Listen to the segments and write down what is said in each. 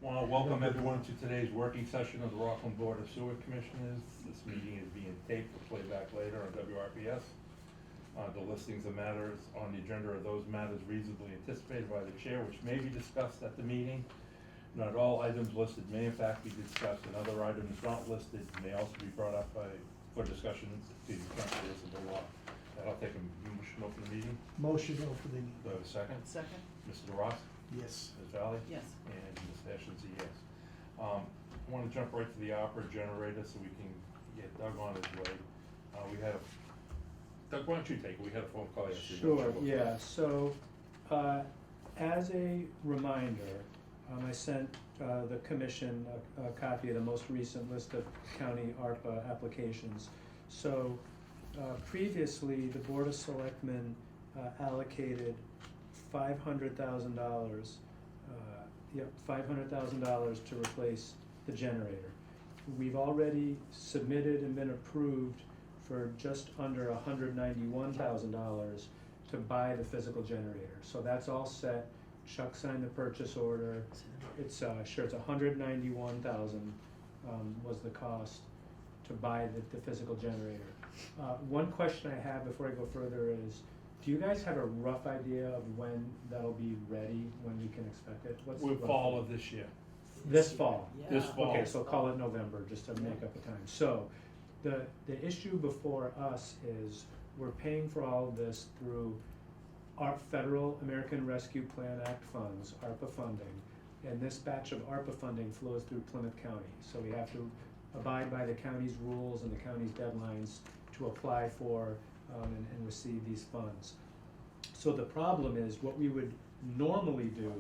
Want to welcome everyone to today's working session of the Rockland Board of Sewer Commissioners. This meeting is being taped for playback later on WRPS. The listings of matters on the agenda are those matters reasonably anticipated by the chair which may be discussed at the meeting. Not all items listed may in fact be discussed, and other items not listed may also be brought up for discussion to the extent there is a law. I'll take a motion to open the meeting. Motion to open the Do I meeting. have a second? Second? Mr. Ross? Yes. Ms. Valley? Yes. And Ms. Ashen's a yes. I want to jump right to the opera generator so we can get Doug on his way. We had Doug, why don't you take it? We had a phone call yesterday. Sure, yeah, so, as a reminder, I sent the commission a copy of the most recent list of county ARPA applications. So, previously, the Board of Selectmen allocated $500,000, $500,000 to replace the generator. We've already submitted and been approved for just under $191,000 to buy the physical generator. So that's all set. Chuck signed the purchase order. It's sure it's $191,000 was the cost to buy the physical generator. One question I have before I go further is, do you guys have a rough idea of when that'll be ready, when we can expect it? What's the We're rough- fall of this year. This fall? Yeah. This fall. Okay, so call it November, just to make up the time. So, the issue before us is, we're paying for all of this through our federal American Rescue Plan Act funds, ARPA funding. And this batch of ARPA funding flows through Plymouth County. So we have to abide by the county's rules and the county's deadlines to apply for and receive these funds. So the problem is, what we would normally do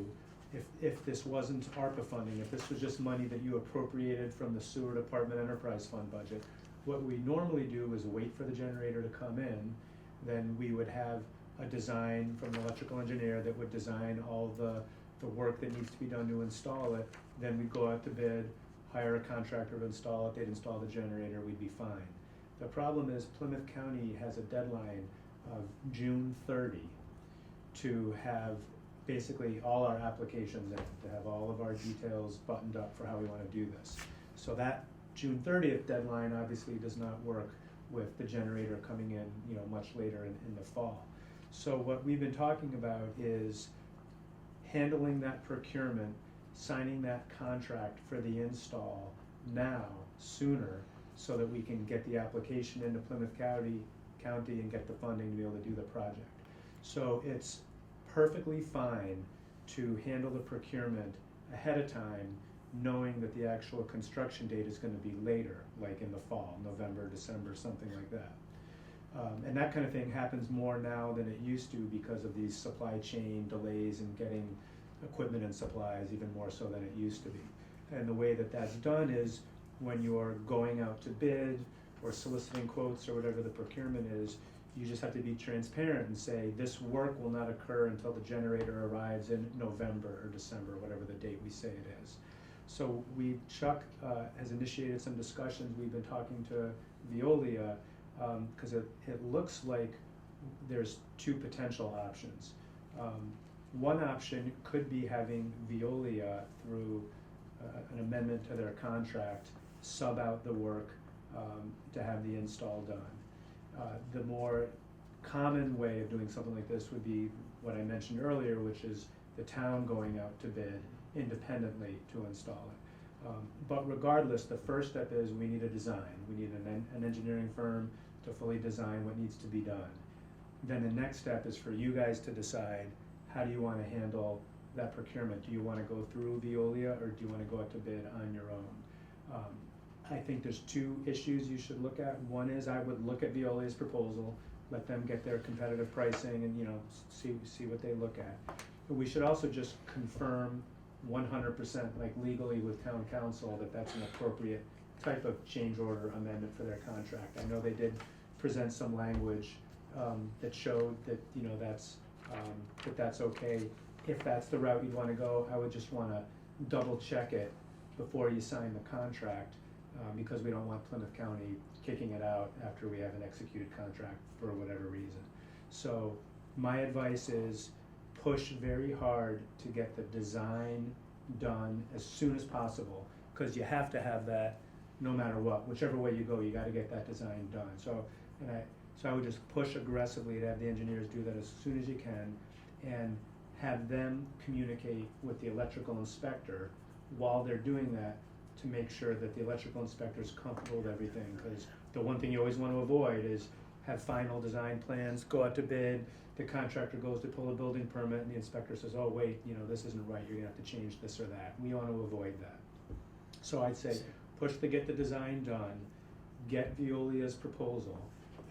if this wasn't ARPA funding, if this was just money that you appropriated from the sewer department enterprise fund budget, what we normally do is wait for the generator to come in. Then we would have a design from an electrical engineer that would design all the work that needs to be done to install it. Then we'd go out to bid, hire a contractor to install it, they'd install the generator, we'd be fine. The problem is, Plymouth County has a deadline of June 30 to have basically all our applications in, to have all of our details buttoned up for how we wanna do this. So that June 30th deadline obviously does not work with the generator coming in, much later in the fall. So what we've been talking about is handling that procurement, signing that contract for the install now, sooner, so that we can get the application into Plymouth County and get the funding to be able to do the project. So it's perfectly fine to handle the procurement ahead of time, knowing that the actual construction date is gonna be later, like in the fall, November, December, something like that. And that kind of thing happens more now than it used to because of these supply chain delays in getting equipment and supplies, even more so than it used to be. And the way that that's done is, when you're going out to bid or soliciting quotes or whatever the procurement is, you just have to be transparent and say, this work will not occur until the generator arrives in November or December, whatever the date we say it is. So Chuck has initiated some discussions. We've been talking to Veolia, because it looks like there's two potential options. One option could be having Veolia, through an amendment to their contract, sub out the work to have the install done. The more common way of doing something like this would be what I mentioned earlier, which is the town going out to bid independently to install it. But regardless, the first step is, we need a design. We need an engineering firm to fully design what needs to be done. Then the next step is for you guys to decide, how do you want to handle that procurement? Do you want to go through Veolia, or do you want to go out to bid on your own? I think there's two issues you should look at. One is, I would look at Veolia's proposal, let them get their competitive pricing, and see what they look at. But we should also just confirm 100%, like legally with town council, that that's an appropriate type of change order amendment for their contract. I know they did present some language that showed that that's okay. If that's the route you'd want to go, I would just want to double check it before you sign the contract, because we don't want Plymouth County kicking it out after we have an executed contract for whatever reason. So my advice is, push very hard to get the design done as soon as possible, cause you have to have that no matter what, whichever way you go, you gotta get that design done. So I would just push aggressively to have the engineers do that as soon as you can, and have them communicate with the electrical inspector while they're doing that, to make sure that the electrical inspector's comfortable with everything, cause the one thing you always wanna avoid is have final design plans, go out to bid, the contractor goes to pull a building permit, and the inspector says, oh wait, this isn't right, you're gonna have to change this or that. We wanna avoid that. So I'd say, push to get the design done, get Veolia's proposal,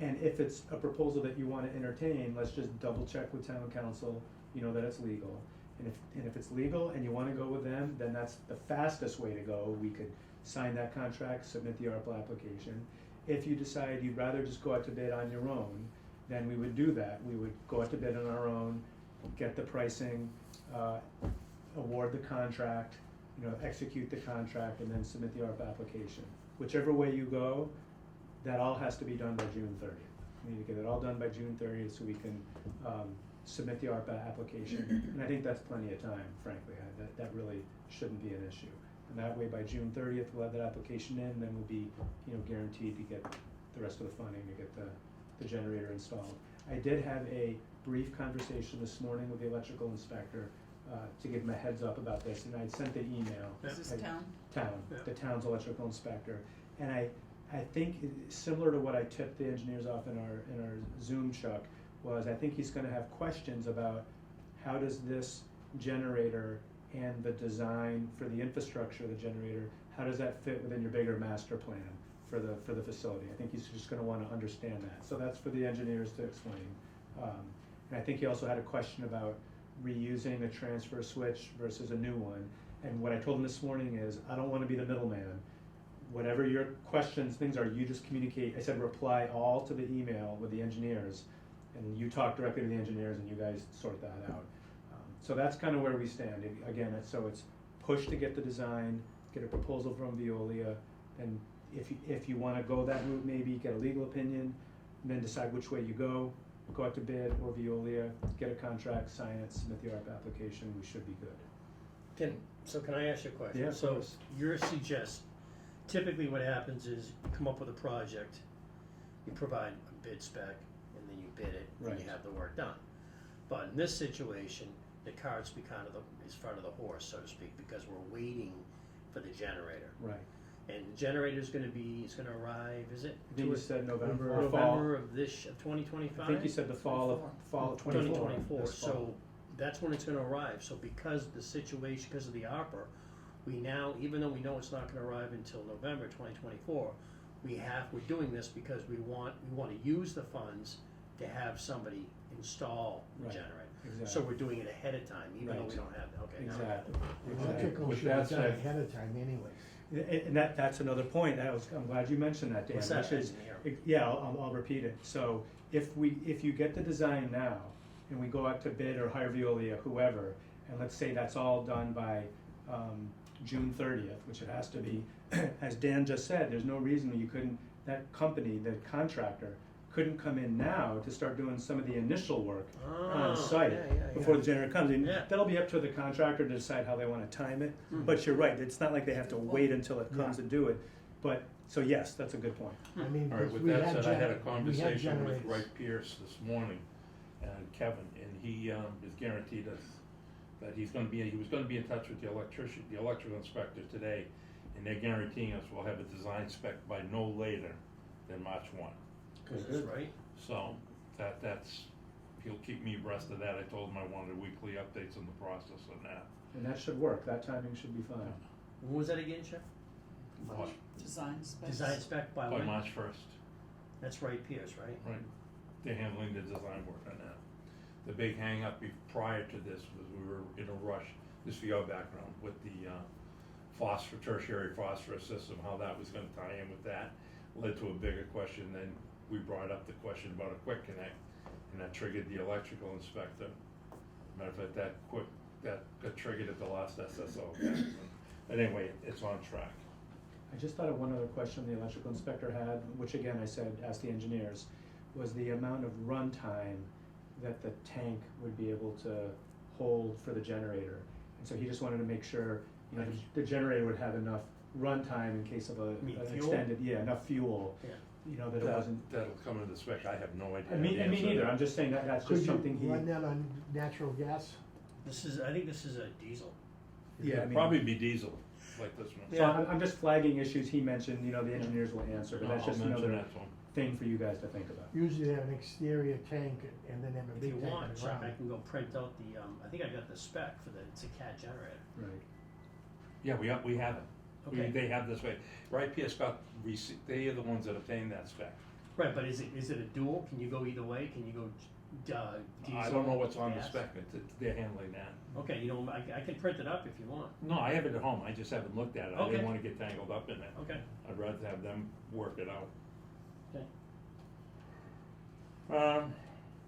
and if it's a proposal that you wanna entertain, let's just double check with town council, that it's legal. And if it's legal and you wanna go with them, then that's the fastest way to go. We could sign that contract, submit the ARPA application. If you decide you'd rather just go out to bid on your own, then we would do that. We would go out to bid on our own, get the pricing, award the contract, execute the contract, and then submit the ARPA application. Whichever way you go, that all has to be done by June 30th. We need to get it all done by June 30th so we can submit the ARPA application. And I think that's plenty of time, frankly. That really shouldn't be an issue. And that way, by June 30th, we'll have that application in, then we'll be, guaranteed to get the rest of the funding to get the generator installed. I did have a brief conversation this morning with the electrical inspector to give him a heads up about this, and I'd sent the email. Is this town? Town, Yeah. the town's electrical inspector. And I think similar to what I tipped the engineers off in our Zoom, Chuck, was I think he's gonna have questions about how does this generator and the design for the infrastructure of the generator, how does that fit within your bigger master plan for the facility? I think he's just gonna wanna understand that. So that's for the engineers to explain. And I think he also had a question about reusing a transfer switch versus a new one. And what I told him this morning is, I don't wanna be the middleman. Whatever your questions, things are, you just communicate. I said reply all to the email with the engineers, and you talk directly to the engineers and you guys sort that out. So that's kind of where we stand. Again, it's push to get the design, get a proposal from Veolia, and if you wanna go that route, maybe get a legal opinion, and then decide which way you go out to bid or Veolia, get a contract, sign it, submit the ARPA application, we should be good. Can I ask you a question? Yeah, of So course. your typically what happens is you come up with a project, you provide a bid spec, and then you bid it, and you Right. have the work done. But in this situation, the cart's is front of the horse, so to speak, because we're waiting for the generator. Right. And the generator's it's gonna arrive, is it? I think you said November or fall. November of 2025? I think you said the fall of 24. 2024, this fall. so that's when it's gonna arrive, so because the situation, because of the ARPA, we now, even though we know it's not gonna arrive until November 2024, we're doing this because we want to use the funds to have somebody install the Right. generator. Exactly. So we're doing it ahead of time, even though we Right. don't have, okay. now I got Exactly. it. Electrical With should that be done said- ahead of time anyways. And that's another point, I'm glad you mentioned that, Dan. What's that, which is- engineer? Yeah, I'll repeat it. So if you get the design now, and we go out to bid or hire Veolia, whoever, and let's say that's all done by June 30th, which it has to be, as Dan just said, there's no reason you couldn't, that company, the contractor, couldn't come in now to start doing some of the initial work on Oh, site yeah. before the generator comes in. Yeah. That'll be up to the contractor to decide how they wanna time it, Mhm. but you're right, it's not like they have to wait until it comes and do it. But, so yes, that's a good point. I mean, All right, 'cause with we that had said, I had a we had conversation with generators. Wright Pierce this morning and Kevin, and he is guaranteed us that he was gonna be in touch with the electrical inspector today, and they're guaranteeing us we'll have a design spec by no later than March 1. Is this right? So he'll keep me abreast of that. I told him I wanted weekly updates on the process on that. And that should work, that timing should be fine. When was that again, Jeff? By- Design specs? Design spec by By when? March 1st, That's right, Pierce, right? right? They're handling the design work on that. The big hang-up prior to this was we were in a rush, this for your background, with the tertiary phosphorus system, how that was gonna tie in with that, led to a bigger question. Then we brought up the question about a quick connect, and that triggered the electrical inspector. Matter of fact, that got triggered at the last SSO. But anyway, it's on track. I just thought of one other question the electrical inspector had, which again, I said, ask the engineers, was the amount of runtime that the tank would be able to hold for the generator. And so he just wanted to make sure, you know, the generator would have enough runtime in case of You mean an fuel? extended, enough fuel. Yeah. You know, that it wasn't, That'll come into spec, I have no idea. and me the answer to neither, that. I'm just saying that that's Could just you something he, run that on natural gas? I think this is a diesel. yeah, I It'd mean. probably be diesel, like this one. So Yeah. I'm just flagging issues he mentioned, you know, the engineers will answer, but that's I'll just mention another that to 'em. thing for you guys to think about. Usually they have an exterior tank and then have a If big you tank want, on the Chuck, I ground. can go print out the, I think I got the spec for it's a CAD generator. Right. Yeah, we have it. Okay. They have this way. Right, PS got, they are the ones that obtain that spec. Right, but is it a dual? Can you go either way? Can you go diesel? I don't know what's on the gas? spec, they're handling that. Okay, you know, I can print it up if you want. No, I have it at home, I just haven't looked at it. I Okay. didn't wanna get tangled up in it. Okay. I'd rather have them work it out. Okay.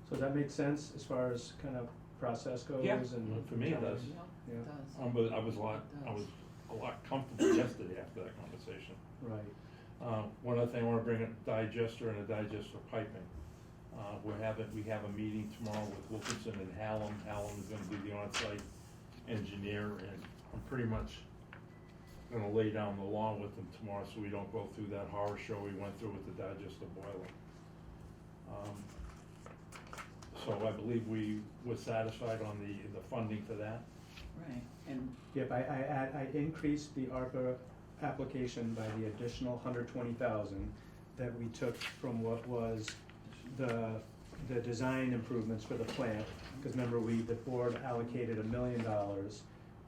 So that makes sense as far as kind of process goes Yeah, and. for me it does. Yeah. It does. I was a lot comfortable yesterday after that conversation. Right, One other thing, I wanna bring a digester and a digester piping. We have a meeting tomorrow with Wilkinson and Hallam. Hallam is gonna be the on-site engineer, and I'm pretty much gonna lay down the law with them tomorrow, so we don't go through that horror show we went through with the digester boiler. So I believe we were satisfied on the funding for that. Right, and yep, I increased the ARPA application by the additional 120,000 that we took from what was the design improvements for the plant, because remember, the board allocated $1 million,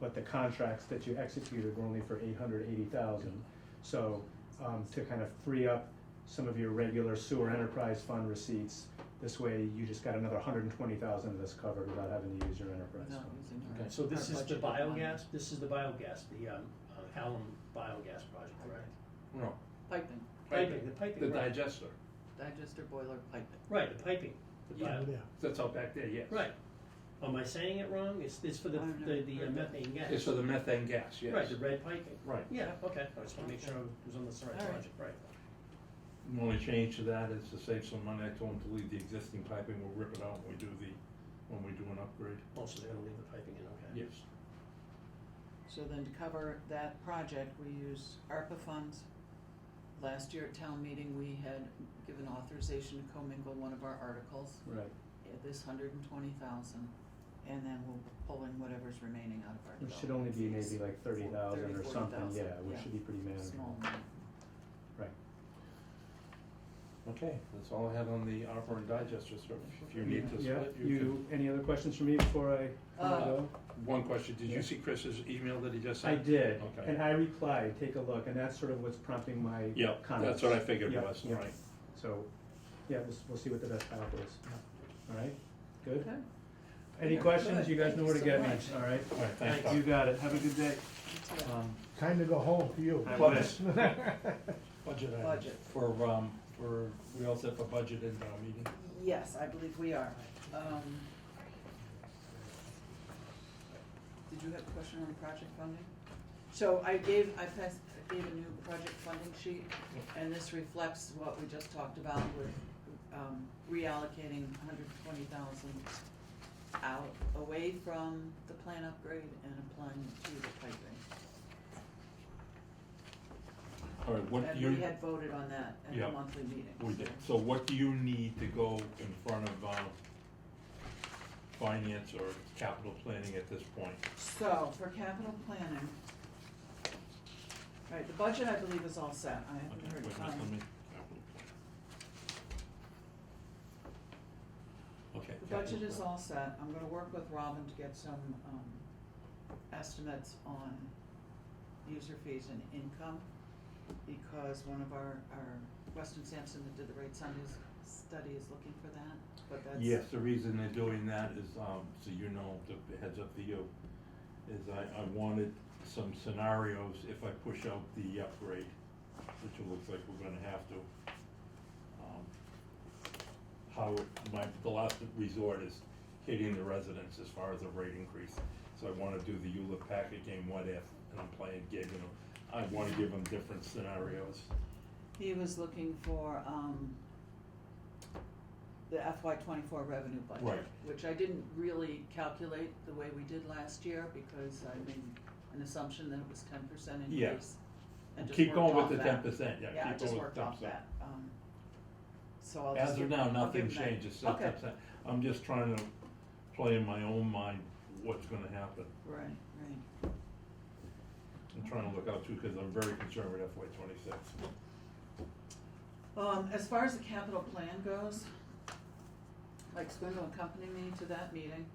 but the contracts that you executed were only for 880,000. So, to kind of free up some of your regular sewer enterprise fund receipts, this way you just got another 120,000 of this covered without having to use your enterprise without fund. using Okay, our. so this our is the budgeted money. biogas, this is the biogas, the Hallam biogas project, correct? No, Piping, The piping, the right. digester, digester boiler piping. Right, the piping. The Yeah. bio- Over there. that's out back there, yes. Right. Am I saying it wrong? It's for the I've never the heard that. methane gas. It's for the methane gas, yes. Right, the red piping. Right. Yeah, okay, I just wanna make sure I was on the right All right. project, right. The only change to that is to save some money. I told them to leave the existing piping, we'll rip it out when we do an upgrade. Also, they're gonna leave the piping in, okay. Yes. So then to cover that project, we use ARPA funds. Last year at town meeting, we had given authorization to commingle one of our articles, Right, this 120,000, and then we'll pull in whatever's remaining out of our which development should only be fees. maybe like 30,000 or 30, something, 40,000, yeah, which should be pretty Small manageable. amount. Right. Okay, that's all I had on the ARPA and digester stuff. If you need to Yeah, split, you any other questions for me before I go? can. One question, did you see Chris's email that he just I sent? did, Okay. and I replied, take a look, and that's sort of what's prompting my Yep, comments. that's what I figured Yep, was, yep. right. So, yeah, we'll see what the best path is. All right, good? Okay. Any Yeah, questions? good. You guys Thank know you where to so get me, much. all right? All right, thanks, Doc. You got it, have a good day. You too. Time to go home for you. I Budget. wish. Budget items. Budget. For, we all set for budget in our meeting? Yes, I believe we are. Did you have a question on project funding? So I gave a new project funding sheet, and this reflects what we just talked about with, reallocating 120,000 out, away from the plant upgrade and applying it to the piping. All right, what do And you? we had voted on that at Yeah. the monthly meeting. We did. So what do you need to go in front of, finance or capital planning at this point? So, for capital planning, right, the budget, I believe, is all set. I haven't Okay, heard, wait a minute, let me, capital plan. Okay. the budget capital is plan. all set. I'm gonna work with Robin to get some, estimates on user fees and income, because one of our Weston Sampson that did the rate Sundays study is looking for that, but that's. Yes, the reason they're doing that is, so you know, the heads up to you, is I wanted some scenarios if I push out the upgrade, which it looks like we're gonna have to. The last resort is hitting the residents as far as a rate increase. So I wanna do the ULIP packet game, what if, and I'm playing gig, you know, I wanna give them different scenarios. He was looking for, the FY '24 revenue budget. Right. Which I didn't really calculate the way we did last year, because I made an assumption that it was 10% increase. Yeah. And just Keep worked going with off the that. 10%, yeah, Yeah, I keep just going with worked 10%. off that, so I'll just As give. of now, I'll nothing give them that. changes, still Okay. 10%. I'm just trying to play in my own mind what's gonna happen. Right, right. I'm trying to look out too, cause I'm very concerned with FY '26. As far as the capital plan goes, Mike's going to accompany me to that meeting.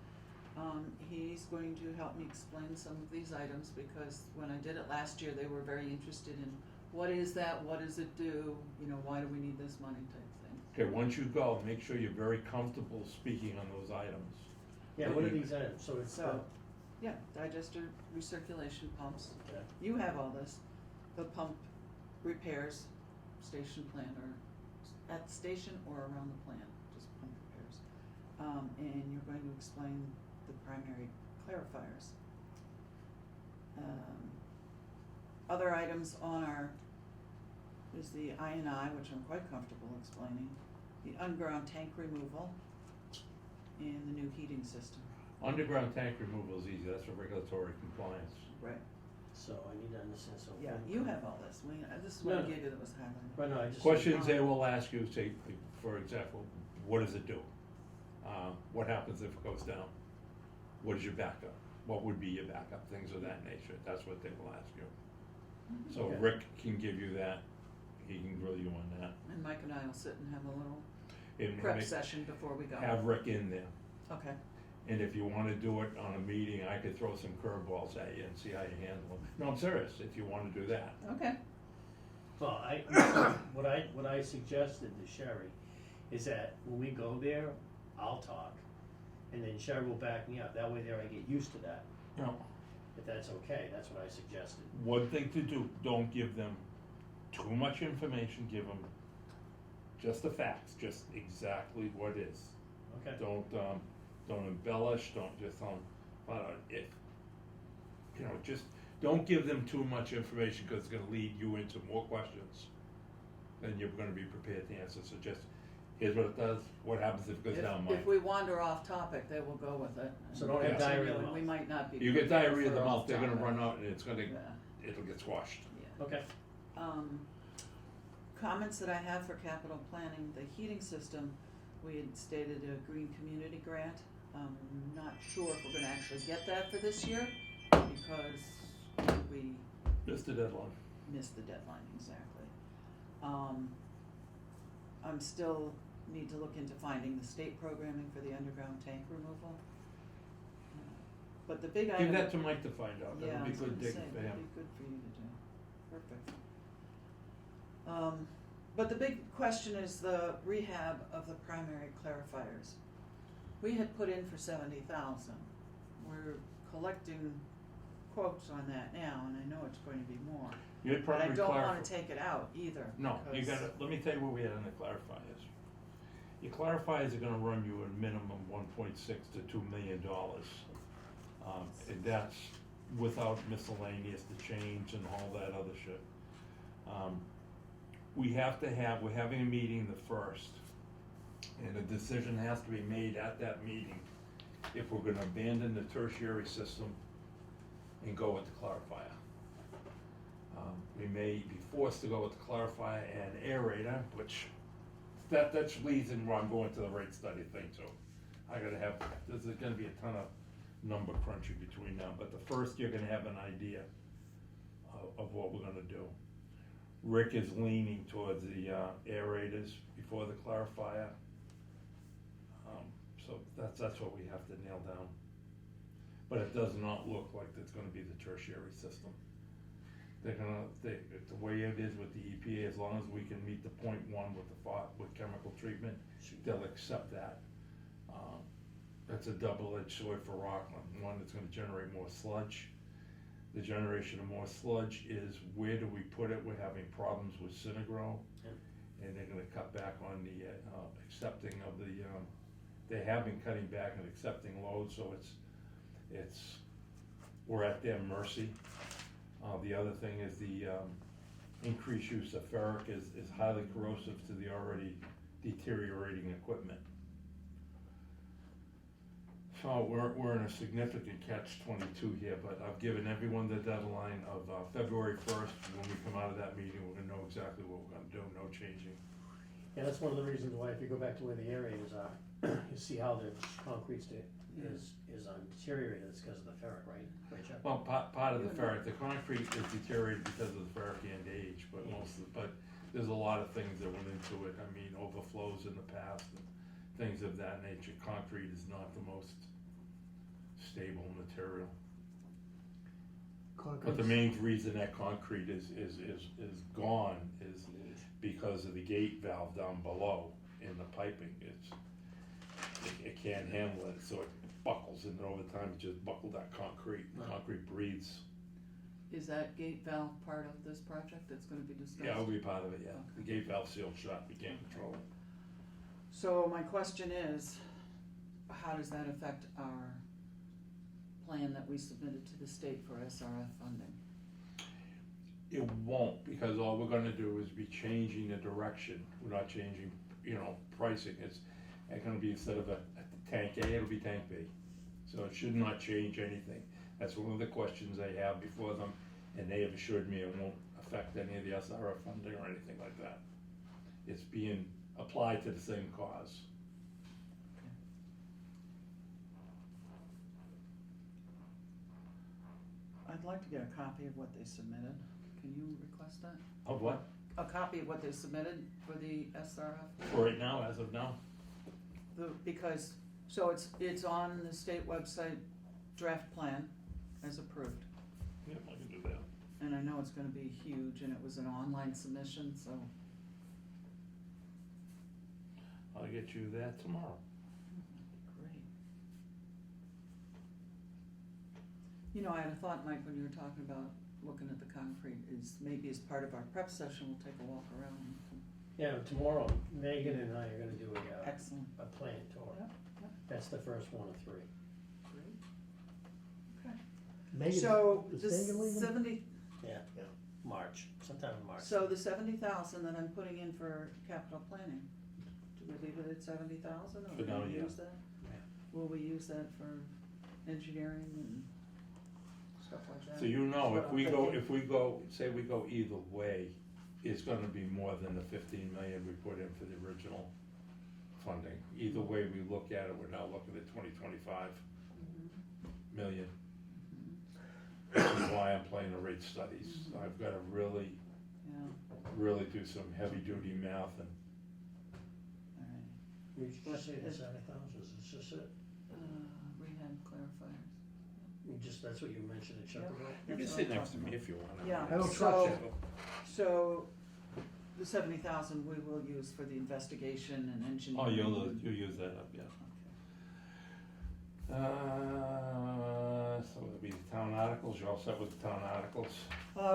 He's going to help me explain some of these items, because when I did it last year, they were very interested in what is that, what does it do, you know, why do we need this money type thing. Okay, once you go, make sure you're very comfortable speaking on those items. Yeah, what are these items? So it's, So, yeah, digester recirculation pumps. okay. You have all this, the pump repairs, station plan, or at the station or around the plant, just pump repairs. And you're going to explain the primary clarifiers. Other items on our, is the I&I, which I'm quite comfortable explaining, the underground tank removal, and the new heating system. Underground tank removal is easy, that's for regulatory compliance. Right. So I need to understand, so. Yeah, you have all this, this is what I No. gave you that was highlighted. But no, I just. Questions they will ask you, say, for example, what does it do? What happens if it goes down? What is your backup? What would be your backup? Things of that nature, that's what they will ask you. So Okay. Rick can give you that, he can grill you on that. And Mike and I will sit and have a little And prep make- session before we go. Have Rick in there. Okay, And if you wanna do it on a meeting, I could throw some curveballs at you and see how you handle them. No, I'm serious, if you wanna do that. okay, Well, what I suggested to Sherry is that when we go there, I'll talk, and then Sherry will back me up, that way there I get used to that, No. if that's okay, that's what I suggested. One thing to do, don't give them too much information, give them just the facts, just exactly what is. Okay. Don't embellish, don't just, if, you know, just, don't give them too much information, cause it's gonna lead you into more questions than you're gonna be prepared to answer, so just, here's what it does, what happens if it goes down, Mike? if we wander off topic, they will go with it. So don't have Yeah. diarrhea in the Continuing, we mouth. might not be. You get prepared diarrhea in for the mouth, off they're gonna topic. run out and it's gonna, Yeah, it'll get squashed. yeah. Okay, Comments that I have for capital planning, the heating system, we had stated a green community grant. Not sure if we're gonna actually get that for this year, because we Just the deadline. missed the deadline, exactly. I'm still need to look into finding the state programming for the underground tank removal. But the big item. Give that to Mike to find out, Yeah, that'll I be was good gonna digging say, for that'd him. be good for you to do, perfect. But the big question is the rehab of the primary clarifiers. We had put in for 70,000, we're collecting quotes on that now, and I know it's going to be more. Your But I primary don't wanna clarifier. take it out either. No, you because- gotta, let me tell you what we had in the clarifiers. Your clarifiers are gonna run you a minimum $1.6 to $2 million. And that's without miscellaneous, the change and all that other shit. We're having a meeting the 1st, and a decision has to be made at that meeting if we're gonna abandon the tertiary system and go with the clarifier. We may be forced to go with the clarifier and aerator, which that's reason why I'm going to the rate study thing, so there's gonna be a ton of number crunching between now, but the first you're gonna have an idea of what we're gonna do. Rick is leaning towards the aerators before the clarifier. So that's what we have to nail down. But it does not look like it's gonna be the tertiary system. The way it is with the EPA, as long as we can meet the 0.1 with chemical treatment, they'll accept that. That's a double-edged sword for Rockland. One, it's gonna generate more sludge. The generation of more sludge is, where do we put it? We're having problems with Synagro. Yep. And they're gonna cut back on the accepting of the, they have been cutting back and accepting loads, so we're at their mercy. The other thing is the increased use of ferric is highly corrosive to the already deteriorating equipment. So we're in a significant catch-22 here, but I've given everyone the deadline of February 1st. When we come out of that meeting, we're gonna know exactly what we're gonna do, no changing. Yeah, that's one of the reasons why, if you go back to where the areas are, you see how the concrete is deteriorated, it's because of the ferric, right? Right, Chuck? Well, part of the ferric, the concrete is deteriorated because of the ferric and age, but but there's a lot of things that went into it. I mean, overflows in the past and things of that nature. Concrete is not the most stable material. But the main reason that concrete is gone is because of the gate valve down below in the piping. It can't handle it, so it buckles, and over time it just buckled that concrete. Concrete breathes. Is that gate valve part of this project that's gonna be discussed? Yeah, it'll be part of it, yeah. Okay. The gate valve sealed shut, we can't control it. So my question is, how does that affect our plan that we submitted to the state for SRF funding? It won't, because all we're gonna do is be changing the direction. We're not changing, pricing. It's gonna be, instead of a tank A, it'll be tank B. So it should not change anything. That's one of the questions they have before them, and they have assured me it won't affect any of the SRF funding or anything like that. It's being applied to the same cause. I'd like to get a copy of what they submitted. Can you request that? Of what? A copy of what they submitted for the SRF? For right now, as of now? Because, so it's on the state website, draft plan as approved. Yep, I can do that. And I know it's gonna be huge, and it was an online submission, so. I'll get you that tomorrow. Great. I had a thought, Mike, when you were talking about looking at the concrete, is maybe as part of our prep session, we'll take a walk around. Yeah, tomorrow, Megan and I are gonna do Excellent. a plant tour. Yeah, yeah. That's the first one of 3. Great. Okay. Megan, So, is the Megan leaving? 70, Yeah, March, sometime in March. so the 70,000 that I'm putting in for capital planning, do we leave it at 70,000, or For now, will we yeah. use that? Yeah. Will we use that for engineering and stuff like that? So That's what I'm if we go, say we go either way, it's gonna be more than the 15 million we put in for the original funding. Either way we look at it, we're now looking at 20-25 million. Which is why I'm playing the rate studies. I've gotta really do some heavy duty math and, Alright, You just say the 70,000, is this just it? rehab clarifiers. That's what you mentioned at Chuck Yeah. about? you can That's sit what I'm next to talking me about. if you want. Yeah, I don't so- trust you. So, the 70,000 we will use for the investigation and engineering. Oh, you'll use that up, yeah. So it'll be the town articles, you're all set with the town articles?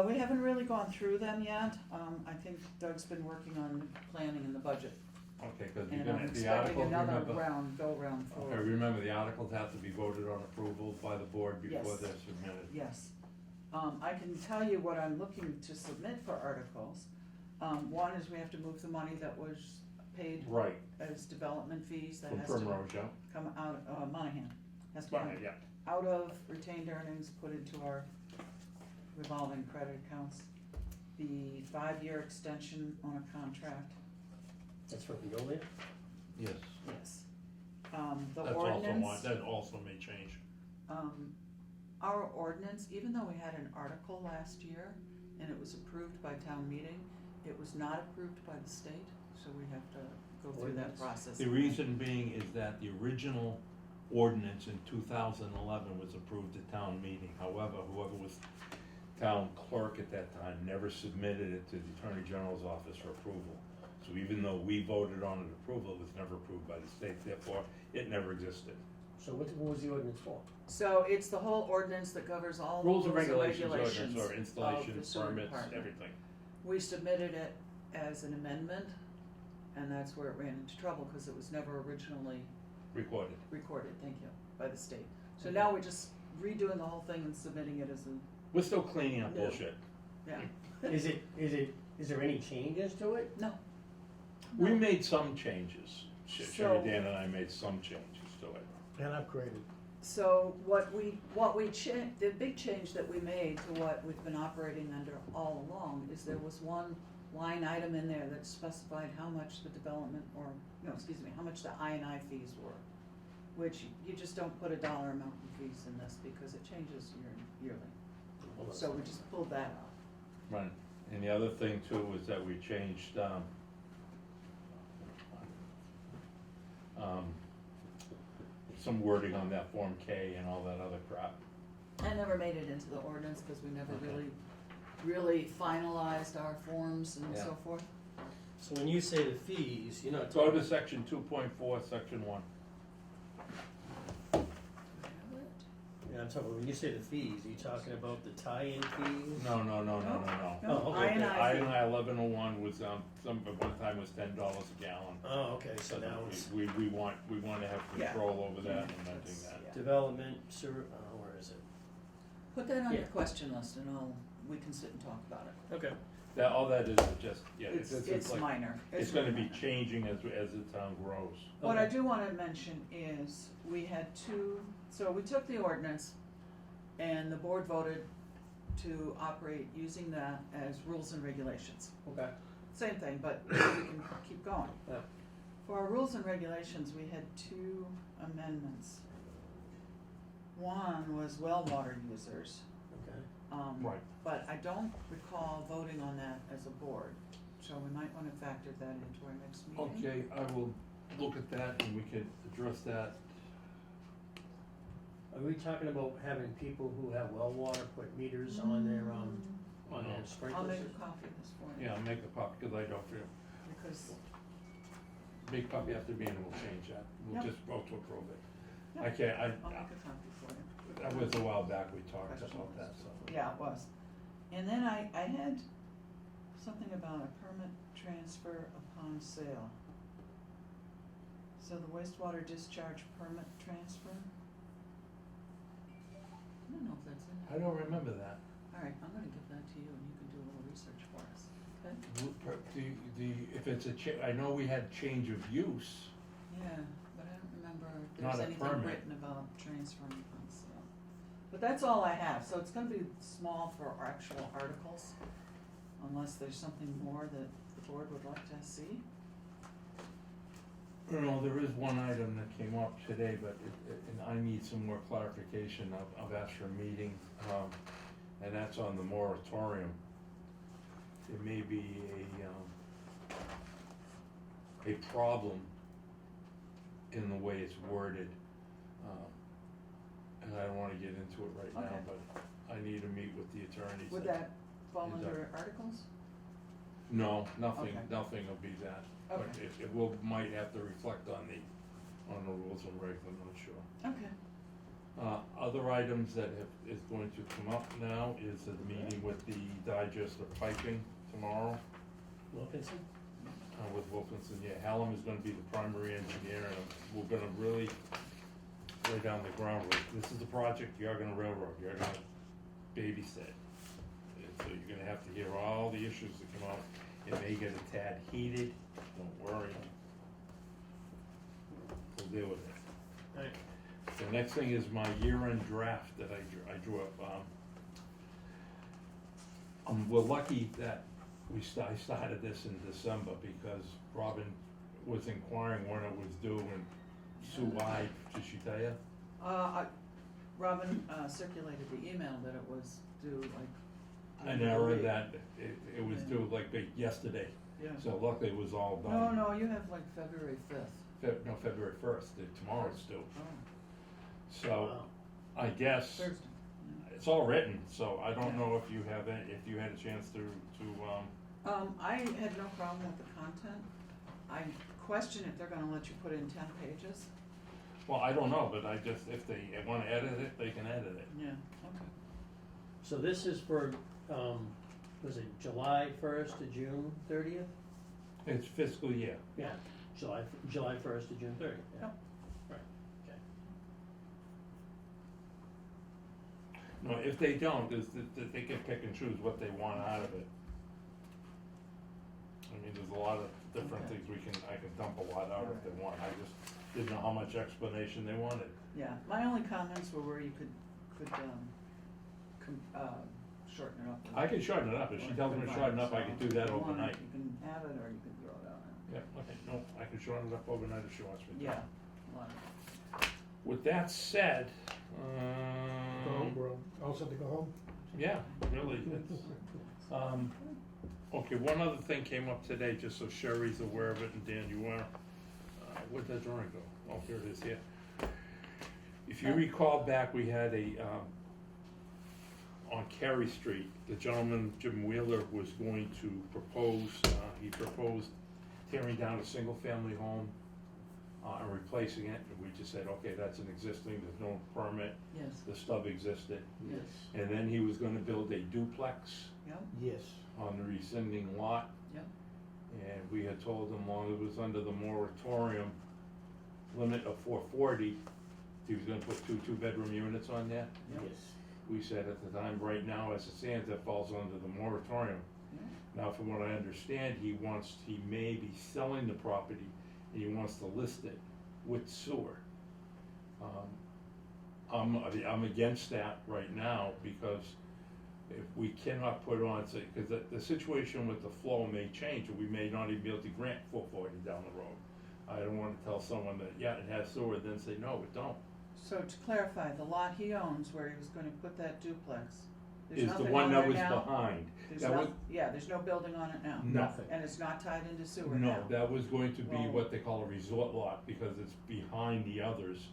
We haven't really gone through them yet. I think Doug's been working on planning in the budget, Okay, cause you're and I'm gonna, the expecting articles, another remember, go round for. okay, remember, the articles have to be voted on approval by the board before Yes. they're submitted. Yes. I can tell you what I'm looking to submit for articles. One is we have to move the money that was paid Right, as development fees, that from has to Primrose, yeah? come out, Monahan, has to come Right, yeah. out of retained earnings, put into our revolving credit accounts. The 5-year extension on a contract, That's for Veolia? Yes. yes. The That's also ordinance. one, that also may change. Our ordinance, even though we had an article last year and it was approved by town meeting, it was not approved by the state, so we have to go through that Ordinance. process. The reason being is that the original ordinance in 2011 was approved at town meeting. However, whoever was town clerk at that time never submitted it to the Attorney General's office for approval. So even though we voted on it approval, it was never approved by the state, therefore it never existed. So what was the ordinance for? So it's the whole ordinance that covers all the Rules and regulations, ordinance, or installation, of the sewer permits, department. everything. We submitted it as an amendment, and that's where it ran into trouble, because it was never originally Recorded. recorded, thank you, by the state. So now we're just redoing the whole thing and submitting it as a, We're still cleaning up No. bullshit. yeah. Is there any changes to it? No. We No. made some changes. Sherry, So- Dan and I made some changes to it. And upgraded. So the big change that we made to what we've been operating under all along is there was one line item in there that specified how much the development, how much the I&I fees were, which you just don't put a dollar amount in fees in this because it changes yearly. Well, that's So we fine. just pulled that out. Right, and the other thing too was that we changed, some wording on that Form K and all that other crap. I never made it into the ordinance because we never Okay. really finalized our forms and Yeah. so forth. So when you say the fees, you're not Go talking. to section 2.4, section 1. Yeah, I'm talking, when you say the fees, are you talking about the tie-in fees? No. Oh, okay. I&I fee. I 1101 was, some, at one time was $10 a gallon. Oh, okay, so now it's We want to have Yeah. control over that and amending That's- that. yeah. development, sewer, where is it? Put that on your Yeah. question list and we can sit and talk about it. Okay. That, all that is just, yeah, It's like, minor. it's gonna be minor. changing as the town grows. What I Okay. do wanna mention is, we had so we took the ordinance and the board voted to operate using that as rules and regulations. Okay. Same thing, but we can keep going. Yeah. For our rules and regulations, we had 2 amendments. One was well water users, Okay. Right. but I don't recall voting on that as a board, so we might wanna factor that into our next meeting. Okay, I will look at that and we could address that. Are we talking about having people who have well water put meters on their I'll sprinklers? make a copy of this for you. Yeah, I'll make a copy, cause I don't feel, Because, big copy after being, and we'll change that. We'll Yep. just vote to approve it. Yep. I can't, I'll make a copy for you. that was a while back we talked about that, so. Yeah, it was. And then I had something about a permit transfer upon sale. So the wastewater discharge permit transfer? I don't know if that's in I there. don't remember that. Alright, I'm gonna give that to you and you can do a little research for us, okay? If it's I know we had change of use. Yeah, but I don't remember if Not there's a anything permit. written about transferring upon sale. But that's all I have, so it's gonna be small for our actual articles, unless there's something more that the board would like to see. No, there is one item that came up today, but and I need some more clarification. I've asked for a meeting, and that's on the moratorium. There may be a problem in the way it's worded, and I don't wanna get into it right now, Okay. but I need to meet with the attorneys. Would that fall Is under articles? No, nothing, Okay. nothing will be that, but Okay. it might have to reflect on the rules and regs, I'm not sure. Okay. Other items that is going to come up now is a meeting with the digester piping tomorrow, Wilkinson? with Wilkinson, yeah, Hallam is gonna be the primary engineer, and we're gonna really lay down the groundwork. This is the project you're gonna railroad, you're gonna babysit. And so you're gonna have to hear all the issues that come up. It may get a tad heated, don't worry. We'll deal with it. Alright. The next thing is my year-end draft that I drew up. We're lucky that I started this in December because Robin was inquiring when it was due, and Sue lied, did she tell you? Robin, circulated the email that it was due like. I never read that, it was due like yesterday, Yeah. so luckily it was all No, done. no, you have like February 5th. February 1st, tomorrow it's due. Oh, So, Wow. I guess. Thursday. It's all written, so I don't know if you have if you had a chance to I had no problem with the content. I question if they're gonna let you put in 10 pages. well, I don't know, but if they wanna edit it, they can edit it. Yeah, okay. So this is for, was it July 1st to June 30th? It's fiscal year. Yeah, July 1st to June 30th, yeah. Yep. Right, okay. No, if they don't, they can pick and choose what they want out of it. I mean, there's a lot of different Okay. things, I can dump a lot out if they want, I just didn't know how much explanation they wanted. Yeah, my only comments were where you could, shorten it up. I can shorten it up, if she tells me to shorten up, I can do that So if you want it, overnight. You can have it, or you can throw it out. Yeah, okay, no, I can shorten it up overnight if she wants me to. Yeah, a lot of With that said, Go home, bro. All set to go home? yeah, really, it's, okay, one other thing came up today, just so Sherry's aware of it, and Dan, you are, where'd that drawing go? Oh, here it is, here. If you recall back, we had on Cary Street, the gentleman, Jim Wheeler, was going to propose, he proposed tearing down a single-family home, and replacing it, and we just said, okay, that's an existing, there's no permit, yes, the stub existed. yes, And then he was gonna build a duplex yep, Yes. on the rescinding lot, yep, and we had told him long as it was under the moratorium limit of 440, he was gonna put two-bedroom units on there. yep, Yes. We said at the time, right now, as it stands, that falls under the moratorium. yeah. Now, from what I understand, he may be selling the property, and he wants to list it with sewer. I'm against that right now, because if we cannot put on, say, cause the situation with the flow may change, or we may not even be able to grant 440 down the road. I don't wanna tell someone that, yeah, it has sewer, then say, no, it don't. So to clarify, the lot he owns where he was gonna put that duplex, there's Is the nothing one on that there was now? behind. There's That no, was, yeah, there's no building on it now? Nothing. And it's not tied into sewer now? No, that was going to be Well- what they call a resort lot, because it's behind the others.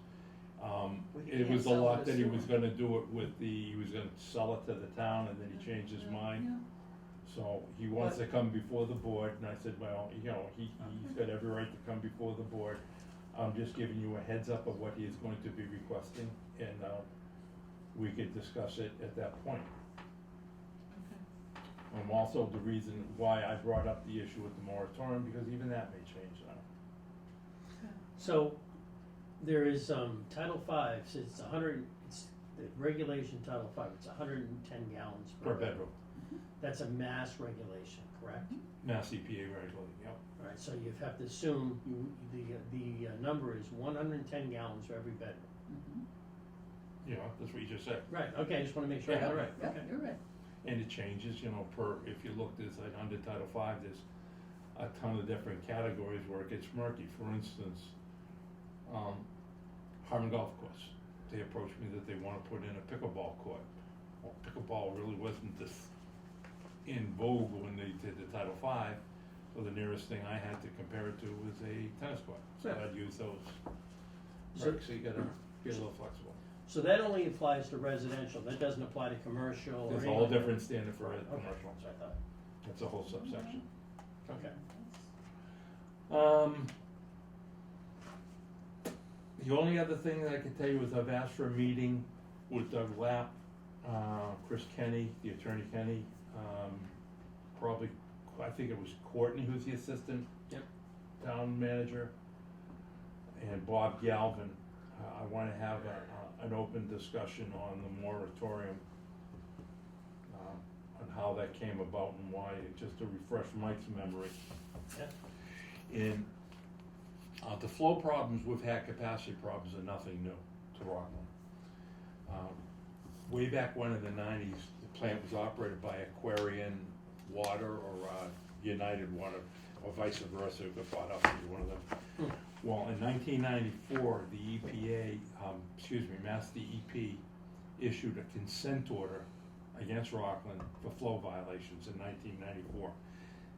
Well, he It can't was a sell lot the that he was sewer. gonna do it with he was gonna sell it to the town, and then he changed his mind. Yeah. So he wants But- to come before the board, and I said, well, you know, he's got every right to come before the board. I'm just giving you a heads up of what he is going to be requesting, and, we could discuss it at that point. Okay. Also the reason why I brought up the issue with the moratorium, because even that may change now. So, there is, Title V, it's it's the regulation Title V, it's 110 gallons Per bedroom, That's a mass regulation, correct? Mass EPA regulating, yep. Alright, so you have to assume the number is 110 gallons for every bedroom. Mhm. Yeah, that's what you just said. Right, okay, I just wanna make sure I got it right, Yeah, okay. you're right. And it changes, you know, if you look, there's like under Title V, there's a ton of different categories where it gets murky. For instance, Harmon Golf Course, they approached me that they wanna put in a pickleball court. Well, pickleball really wasn't this in vogue when they did the Title V, so the nearest thing I had to compare it to was a tennis court. So Yeah. I'd use those. So- So you gotta be a little flexible. So that only applies to residential, that doesn't apply to commercial or There's a anything? whole different standard for Okay, commercial. that's what I thought, That's a whole subsection. okay. The only other thing that I can tell you is I've asked for a meeting with Doug Lapp, Chris Kenny, the attorney Kenny, probably, I think it was Courtney who's the assistant Yep. town manager, and Bob Galvin. I wanna have an open discussion on the moratorium, on how that came about and why, just to refresh Mike's memory. Yeah. And the flow problems, we've had capacity problems are nothing new to Rockland. Way back when in the 90s, the plant was operated by Aquarian Water or United Water, or vice versa, it got bought out into one of them. Well, in 1994, the EPA, Mass DEP issued a consent order against Rockland for flow violations in 1994.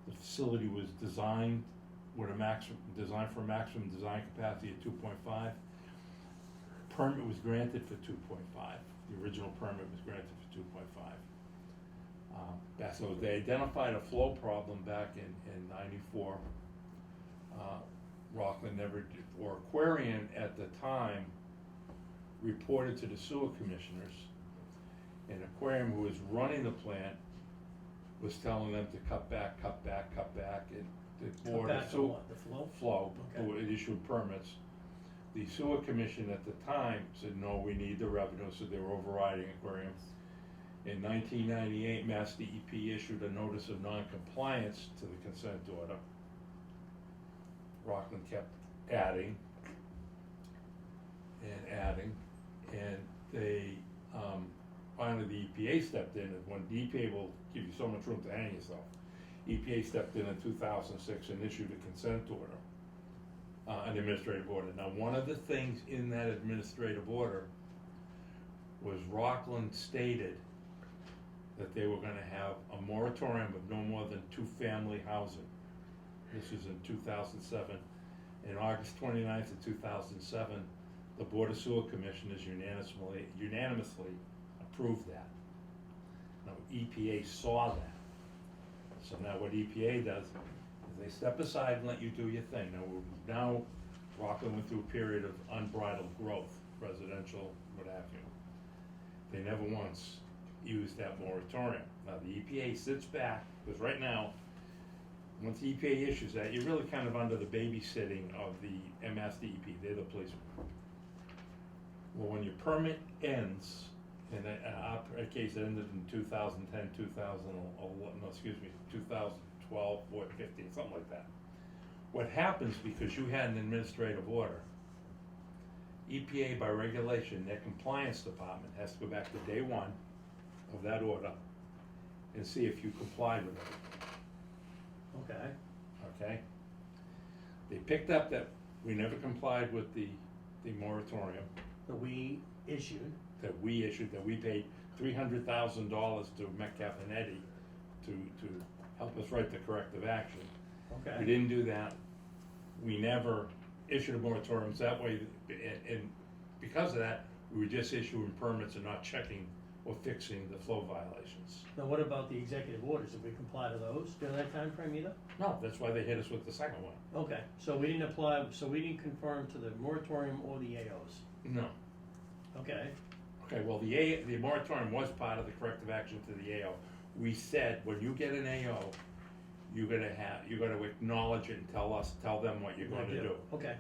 The facility was designed with designed for a maximum design capacity of 2.5. Permit was granted for 2.5. The original permit was granted for 2.5. So they identified a flow problem back in 94. Rockland never did, or Aquarian at the time reported to the sewer commissioners, and Aquarium, who was running the plant, was telling them to cut back, and the board Cut of back sewer on what, the flow? Okay. who had issued permits. The sewer commission at the time said, no, we need the revenue, so they were overriding Aquarium. In 1998, Mass DEP issued a notice of non-compliance to the consent order. Rockland kept adding and adding, and they, finally the EPA stepped in, and when the EPA will give you so much room to hang yourself, EPA stepped in 2006 and issued a consent order, an administrative order. Now, one of the things in that administrative order was Rockland stated that they were gonna have a moratorium of no more than two-family housing. This was in 2007. In August 29th of 2007, the Board of Sewer Commissioners unanimously approved that. Now, EPA saw that. So now what EPA does is they step aside and let you do your thing. Now Rockland went through a period of unbridled growth, residential, what have you. They never once used that moratorium. Now the EPA sits back, because right now, once the EPA issues that, you're really kind of under the babysitting of the MSDEP, they're the policeman. Well, when your permit ends, in our case it ended in 2010, 2012, 15, something like that. What happens, because you had an administrative order, EPA by regulation, their compliance department has to go back to day one of that order and see if you complied with it. Okay. Okay? They picked up that we never complied with the moratorium That we issued. that we paid $300,000 to Metcalf and Eddy to help us write the corrective action. Okay. We didn't do that. We never issued a moratorium, so that way, and because of that, we were just issuing permits and not checking or fixing the flow violations. Now, what about the executive orders? Did we comply to those during that time frame either? No, that's why they hit us with the second one. Okay, so we didn't apply, so we didn't conform to the moratorium or the AOs. No. Okay, Okay, well, the moratorium was part of the corrective action to the AO. We said, when you get an AO, you're gonna acknowledge it and tell them what you're going to do. Okay.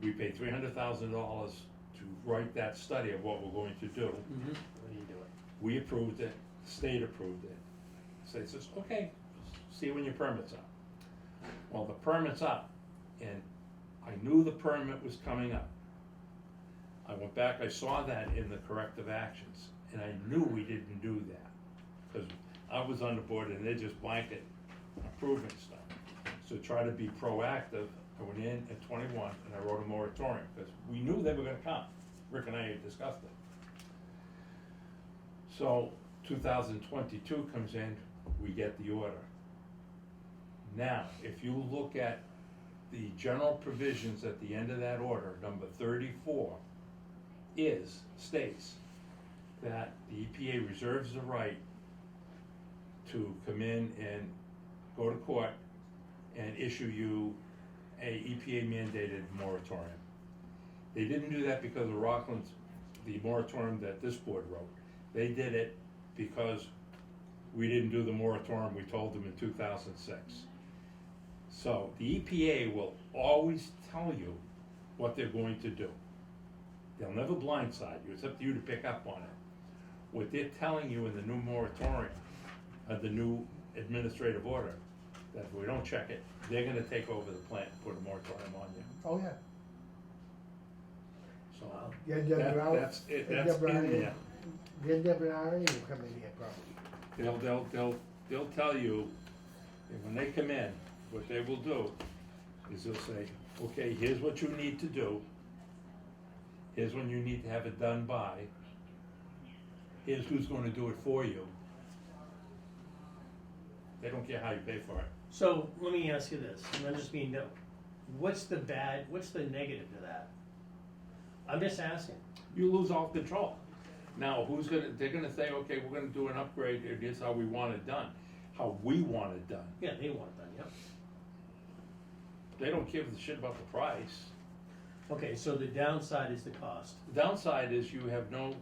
We paid $300,000 to write that study of what we're going to do. Mm-hmm. What do you do it? We approved it, the state approved it. State says, okay, see when your permit's up. Well, the permit's up, and I knew the permit was coming up. I went back, I saw that in the corrective actions, and I knew we didn't do that. Because I was on the board and they're just blanket approving stuff. So try to be proactive, I went in at 21 and I wrote a moratorium, because we knew they were gonna come. Rick and I had discussed it. So 2022 comes in, we get the order. Now, if you look at the general provisions at the end of that order, number 34, states that the EPA reserves the right to come in and go to court and issue you a EPA mandated moratorium. They didn't do that because of Rockland's, the moratorium that this board wrote. They did it because we didn't do the moratorium we told them in 2006. So the EPA will always tell you what they're going to do. They'll never blindside you, it's up to you to pick up on it. What they're telling you in the new moratorium, the new administrative order, that if we don't check it, they're gonna take over the plant and put a moratorium on you. Oh, yeah. So, that's it, that's in there. They're never already come in here probably. They'll tell you, and when they come in, what they will do is they'll say, okay, here's what you need to do. Here's when you need to have it done by. Here's who's gonna do it for you. They don't care how you pay for it. So, let me ask you this, and I'm just being no, what's the negative to that? I'm just asking. You lose all control. Now, they're gonna say, okay, we're gonna do an upgrade, and here's how we want it done. How we want it done. Yeah, they want it done, yep. They don't give a shit about the price. Okay, so the downside is the cost. The downside is you have no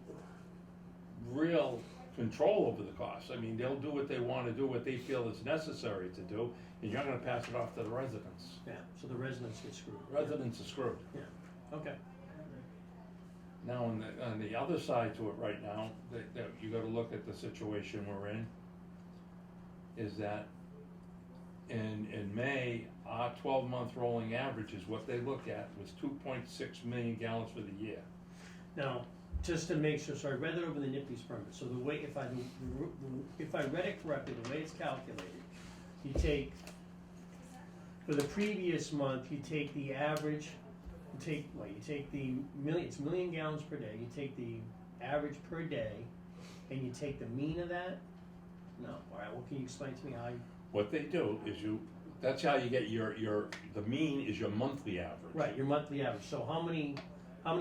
real control over the cost. I mean, they'll do what they wanna do, what they feel is necessary to do, and you're not gonna pass it off to the residents. Yeah, so the residents get screwed. Residents are screwed. Yeah, okay. Now, on the other side to it right now, that you gotta look at the situation we're in, is that in May, our 12-month rolling average is what they look at, was 2.6 million gallons for the year. Now, just to make sure, so I read it over the NIPD's permit, so the way, if I read it correctly, the way it's calculated, you take, for the previous month, you take the average, you take the it's million gallons per day, you take the average per day, and you take the mean of that? No, alright, well, can you explain to me how you? What they do is that's how you get the mean is your monthly average. Right, your monthly average, so how many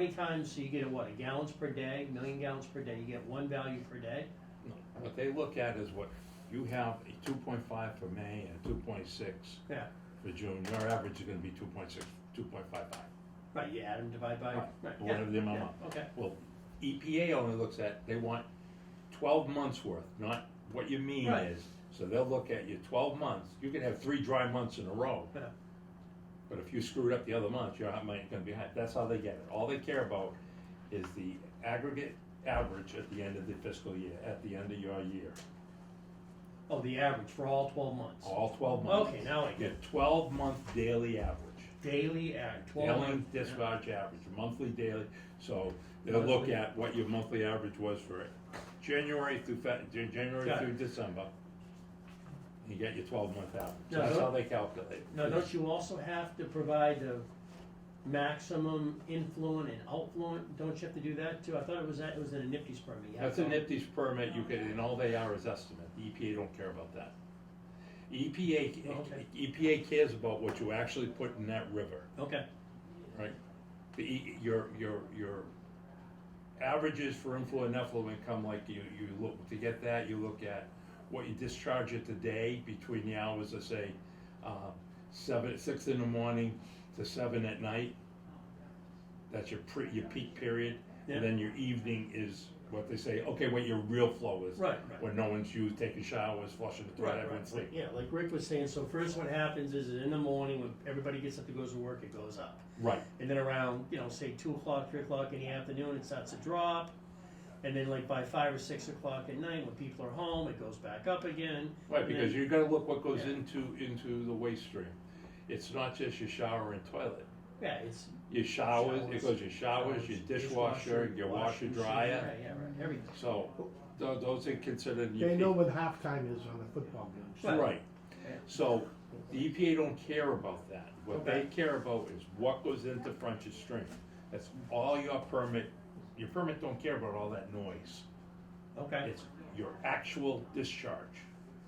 times do you get a gallons per day, million gallons per day, you get one value per day? No, what they look at is what, you have a 2.5 for May and 2.6 Yeah, for June, your average is gonna be 2.6, 2.55. right, you add them, divide by, Right, right, yeah, whatever the amount yeah, are. okay, Well, EPA only looks at, they want 12 months worth, not what your mean Right. is. So they'll look at your 12 months, you can have 3 dry months in a row. yeah, But if you screwed up the other month, you're gonna be behind. That's how they get it. All they care about is the aggregate average at the end of the fiscal year, at the end of your year. oh, the average for all 12 months. All 12 months. Okay, now I You get get 12-month daily average. daily average, 12 Daily months. discharge average, monthly, daily. So they'll look Monthly. at what your monthly average was for January through January Got it. through December. You get your 12-month average. Now, That's don't- how they calculate it. Now, don't you also have to provide the maximum influent and outfluent? Don't you have to do that too? I thought it was in a NIPD's permit. You have That's a to- NIPD's permit, you can, and all they are is estimate, the EPA don't care about that. Okay. EPA cares about what you actually put in that river, Okay, right? Your averages for influent and effluent come like you look, to get that, you look at what you discharge it today between the hours of say, 6 in the morning to 7 at night. That's your peak period, Yeah. and then your evening is what they say, okay, what your real flow is. right. When no one's used, taking showers, flushing the toilet, everyone's Right. sleeping. Yeah, like Rick was saying, so first what happens is in the morning, when everybody gets up to go to work, it goes up. Right, And then around, say 2 o'clock, 3 o'clock in the afternoon, it starts to drop. And then like by 5 or 6 o'clock at night, when people are home, it goes back up again. right, And because then- you gotta look what goes Yeah. into the waste stream. It's not just your shower and toilet. Yeah, it's. Your showers, it Showers, goes your showers, your dishwasher, your washer dryer. Right, yeah, right, everything. So, those are considered. They know when halftime is on the football games. Right. Right, Yeah. so the EPA don't care about that. What they Okay. care about is what goes into front your stream. That's all your permit don't care about all that noise. Okay, It's your actual discharge.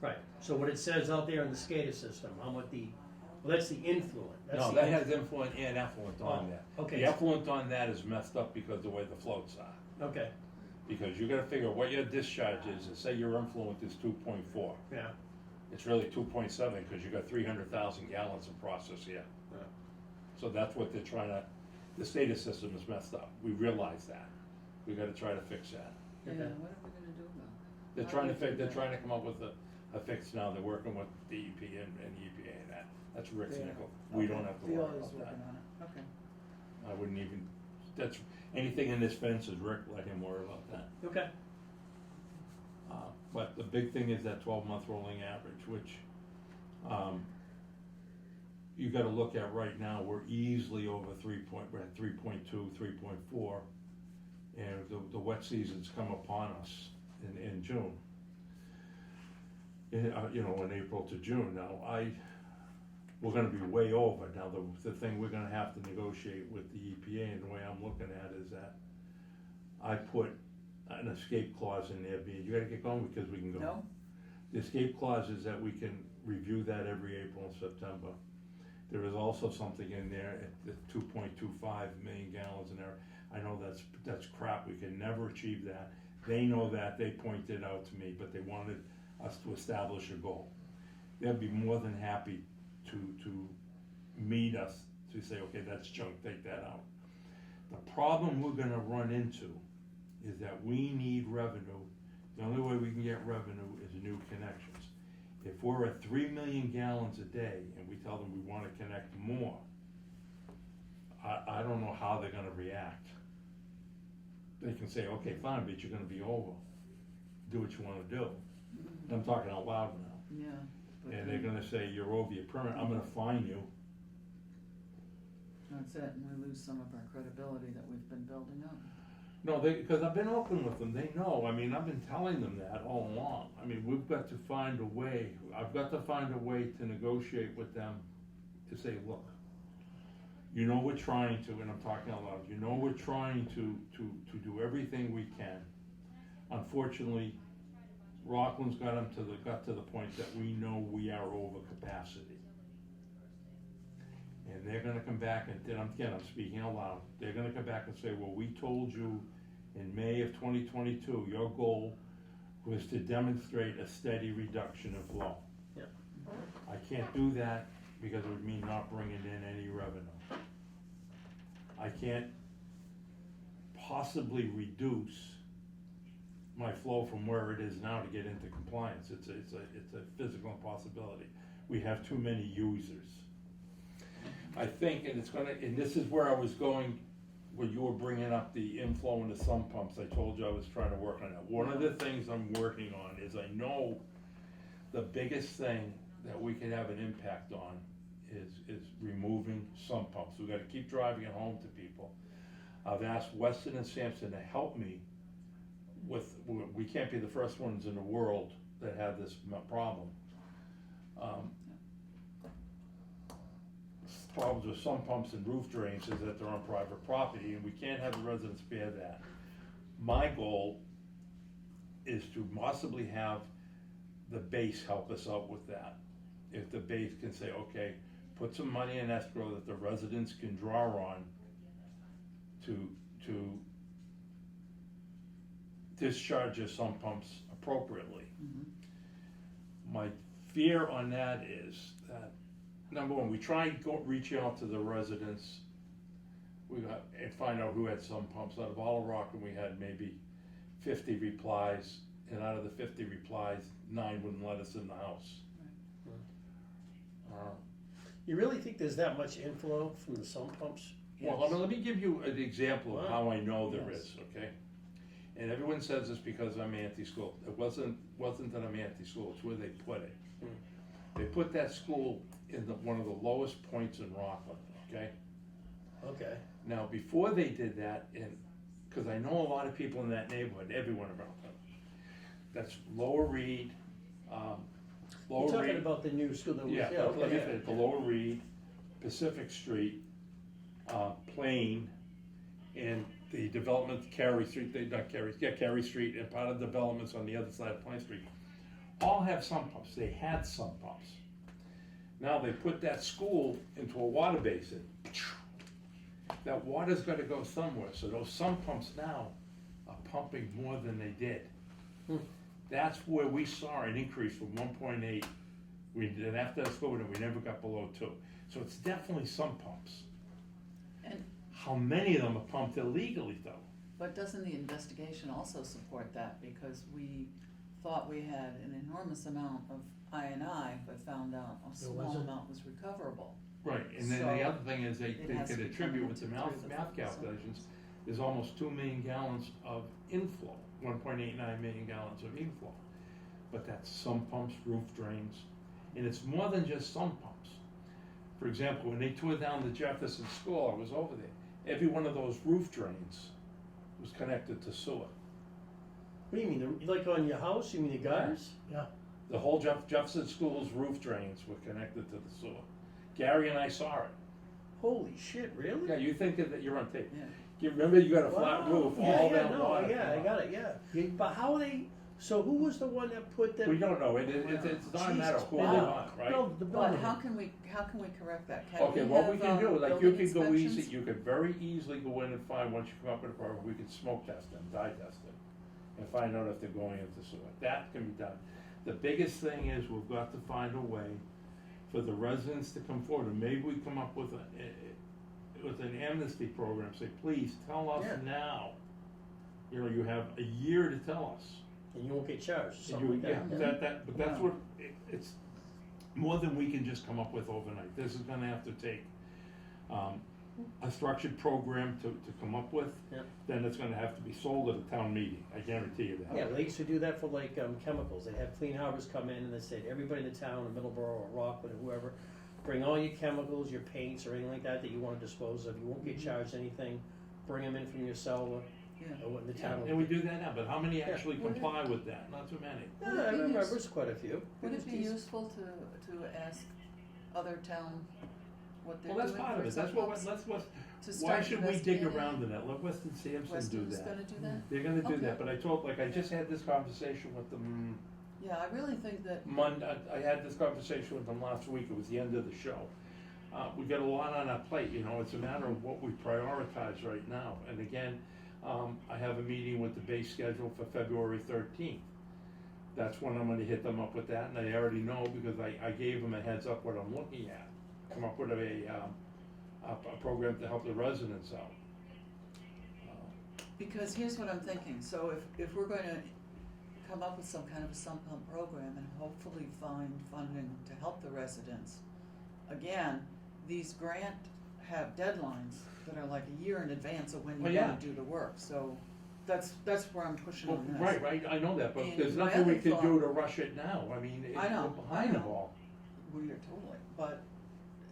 right. So what it says out there in the SCADA system, that's the influent. That's No, the that has influent and effluent on Oh, there. okay. The effluent on that is messed up because of the way the floats are. Okay, Because you gotta figure what your discharge is, and say your influent is 2.4. yeah, It's really 2.7, because you got 300,000 gallons in process here. Yeah. So that's what they're trying to, the SCADA system is messed up, we realize that. We gotta try to fix that. Yeah, Okay. what are we gonna do about it? They're How trying do to we do they're that? trying to come up with a fix now, they're working with DEP and EPA and that. That's Rick's Yeah. nickel, we don't Okay. have to worry Viola's about that. working on it, okay. I wouldn't even, that's, anything in this fence is Rick, let him worry about that. okay, But the big thing is that 12-month rolling average, which, you gotta look at right now, we're easily over we're at 3.2, 3.4. And the wet season's come upon us in June. In April to June. Now, we're gonna be way over. Now, the thing we're gonna have to negotiate with the EPA, and the way I'm looking at is that I put an escape clause in there, you gotta get going because we can go. No? The escape clause is that we can review that every April and September. There is also something in there at the 2.25 million gallons in there. I know that's crap, we can never achieve that. They know that, they pointed out to me, but they wanted us to establish a goal. They'd be more than happy to meet us, to say, okay, that's junk, take that out. The problem we're gonna run into is that we need revenue. The only way we can get revenue is new connections. If we're at 3 million gallons a day and we tell them we wanna connect more, I don't know how they're gonna react. They can say, okay, fine, but you're gonna be over. Do what you wanna do. I'm talking out loud now. Yeah, and they're gonna say, you're over your permit, I'm gonna fine you. That's it, and we lose some of our credibility that we've been building up. No, because I've been open with them, they know, I mean, I've been telling them that all along. I mean, we've got to find a way, I've got to find a way to negotiate with them to say, look, you know we're trying to, and I'm talking out loud, you know we're trying to do everything we can. Unfortunately, Rockland's got to the point that we know we are over capacity. And they're gonna come back and, then again, I'm speaking out loud, they're gonna come back and say, well, we told you in May of 2022, your goal was to demonstrate a steady reduction of flow. Yep. I can't do that because it would mean not bringing in any revenue. I can't possibly reduce my flow from where it is now to get into compliance. It's a physical impossibility. We have too many users. I think, and this is where I was going, when you were bringing up the inflow into sump pumps, I told you I was trying to work on that. One of the things I'm working on is I know the biggest thing that we could have an impact on is removing sump pumps. We've got to keep driving it home to people. I've asked Weston and Sampson to help me we can't be the first ones in the world that have this problem. Problems with sump pumps and roof drains is that they're on private property, and we can't have the residents bear that. My goal is to possibly have the base help us out with that. If the base can say, okay, put some money in escrow that the residents can draw on to discharge their sump pumps appropriately. My fear on that is that, number one, we try and reach out to the residents and find out who had sump pumps. Out of all of Rockland, we had maybe 50 replies, and out of the 50 replies, 9 wouldn't let us in the house. You really think there's that much inflow from the sump pumps? Well, I mean, let me give you an example of how I know there Yes. is, okay? And everyone says this because I'm anti-school. It wasn't that I'm anti-school, it's where they put it. They put that school in one of the lowest points in Rockland, okay? Okay. Now, before they did that, and, because I know a lot of people in that neighborhood, everyone around them, that's Lower Reed, You're talking about the new school that was, yeah, okay, like I said, the Lower Reed, Pacific Street, Plain, and the development, Carey Street, Carey Street, and part of the developments on the other side of Plain Street, all have sump pumps. They had sump pumps. Now they put that school into a water basin. That water's gotta go somewhere, so those sump pumps now are pumping more than they did. That's where we saw an increase from 1.8. We did after that school, we never got below 2. So it's definitely sump pumps. And, How many of them are pumped illegally though? but doesn't the investigation also support that? Because we thought we had an enormous amount of I&I, but found out a small wasn't. amount was recoverable. Right, and then the So, other thing is they has could to be attribute coming with the to math through the calculations, there's almost 2 million gallons of inflow, 1.89 million gallons of inflow. But that's sump pumps, roof drains, and it's more than just sump pumps. For example, when they tore down the Jefferson School, I was over there, every one of those roof drains was connected to sewer. What do you mean, like on your house, you mean the gutters? Yeah, The whole Jefferson School's roof drains were connected to the sewer. Gary and I saw it. Holy shit, really? Yeah, you think that you're on tape. Yeah. You remember you got a flat Wow. roof, Yeah, all yeah, that no, water. yeah, I come got out. it, yeah. But how they, so who was the one that put them? We don't know, it's not a matter of who they Jesus, want, right? no, the But building. how can we correct that? Can Okay, what we have, can do, like you building could go easy, inspections? you could very easily go in and find, once you come up with a program, we could smoke test them, dye test them, and find out if they're going into sewer. That can be done. The biggest thing is we've got to find a way for the residents to come forward, and maybe we come up with an amnesty program, say, please, tell us Yeah. now. You know, you have a year to tell us. And you won't get charged, And something you, like yeah, that. but that's Yeah. what, it's more than we can just come up with overnight. This is gonna have to take, a structured program to come up with, Yep. then it's gonna have to be sold at a town meeting, I guarantee you that. Yeah, they used to do that for like chemicals. They'd have Clean Harbors come in and they said, everybody in the town, in Middleborough or Rockland or whoever, bring all your chemicals, your paints or anything like that that you wanna dispose of. You won't get charged anything. Bring them in from your cellar Yeah. or what the Yeah, town. and we do that now, but how many actually Would it- comply with that? Not too many. Yeah, I remember it's quite a few. Would it be It's- useful to ask other town what they're Well, doing? that's part of for it, that's some what, folks? let's, To why start should we dig investigating? around in that? Let Weston Sampson do Weston's that. gonna do that? They're gonna do Okay. that, but I told, like, I just had this conversation with them Yeah, I really think that, I had this conversation with them last week, it was the end of the show. We got a lot on our plate, you know, it's a matter of what we prioritize right now. And again, I have a meeting with the base schedule for February 13th. That's when I'm gonna hit them up with that, and they already know because I gave them a heads up what I'm looking at. Come up with a program to help the residents out. because here's what I'm thinking, so if we're gonna come up with some kind of a sump pump program and hopefully find funding to help the residents, again, these grant have deadlines that are like a year in advance of when Well, you yeah. wanna do the work, so that's where I'm pushing Well, on this. right, I know that, but And there's my nothing we other can do thought- to rush it now, I mean, I know, we're behind I the know. ball. We are totally, but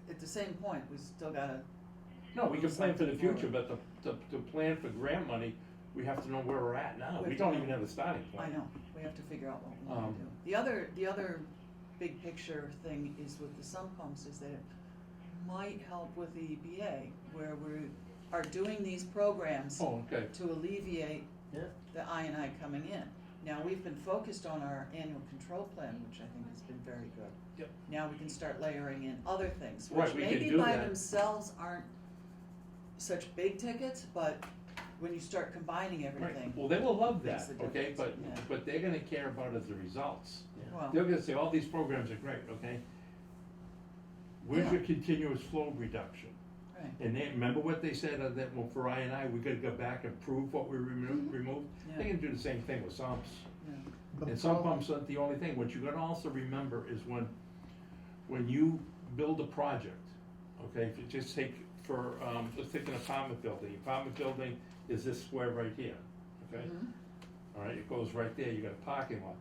at the same point, we still gotta, No, we can plan for the Something future, but to plan for grant money, we have to know where we're at now. We We have to don't know. even have a starting I point. know, we have to figure out what we wanna Um, do. The other big picture thing is with the sump pumps is that it might help with the EPA, where we are doing these programs Oh, okay. to alleviate Yeah. the I&I coming in. Now, we've been focused on our annual control plan, which I think has been very good. Yep. Now we can start layering in other things, Right, which we can maybe do by that. themselves aren't such big tickets, but when you start combining Right, everything, well, they will love Makes that, the okay, difference, yeah. but they're gonna care about is the results. well, They're gonna say, all these programs are great, okay? Where's Yeah. your continuous flow reduction? right, And they, remember what they said, that, well, for I&I, we gotta go back and prove what we removed? Yeah. They can do the same thing with sumps. yeah, But And the sump problem- pumps aren't the only thing, what you gotta also remember is when you build a project, okay, if you just take for, let's take an apartment building is this square right here, okay? Mhm. All right, it goes right there, you got a parking lot.